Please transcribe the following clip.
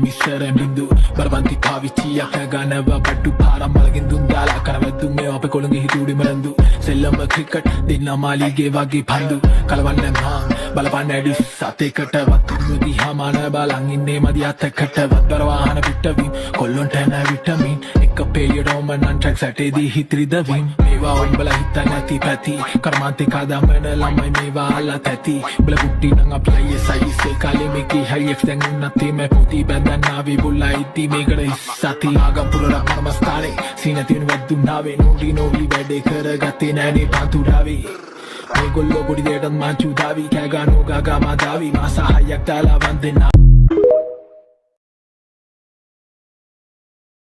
මිස්සරෙන් බින්දු බරපන්ති පාවිච්චියක් ගනව බඩු පාරම් මලකින් දුන් දාලා කරවැද්දු මේ අපේ කොළඟ හිටුඩි මලන්දු සෙල්ලම ක්‍රිකට් දෙන්න මාලිගේ වගේ පන්දු කලවන්න මාන් බලපන්න ඇඩිස් සතේකට වතුරු දිහාමාන බලන් ඉන්නේ මදි අතකට වත්තර වාහන පිටවීම කොල්ලොන්ට නැ විටමින් එක පේයඩෝම නන් ට්‍රැක් සැටේදී හිත්‍රිද වීම මේවා උඹලා හිත නැති පැති කර්මාන්තේ කාදමන ළමයි මේවා අල්ලා තැති බල පුට්ටි නං අපි අයියසයිස් කාලේ මේකේ හයියක් දැන් උන්නත් මේ පුටි බැඳන් ආවේ බුල්ලා ඉති මේකට සති ආගම් පුරලා කර්මස්ථානේ සීනතින වද්දුනාවේ නෝඩි නෝවි වැඩේ කරගත්තේ නෑනේ පන්තුඩාවේ මේගොල්ලෝ පොඩි දෙයටත් මාංචු දාවි කෑ ගන්නෝ ගාගා මාදාවි මාස 6ක් දාලා වන්දනා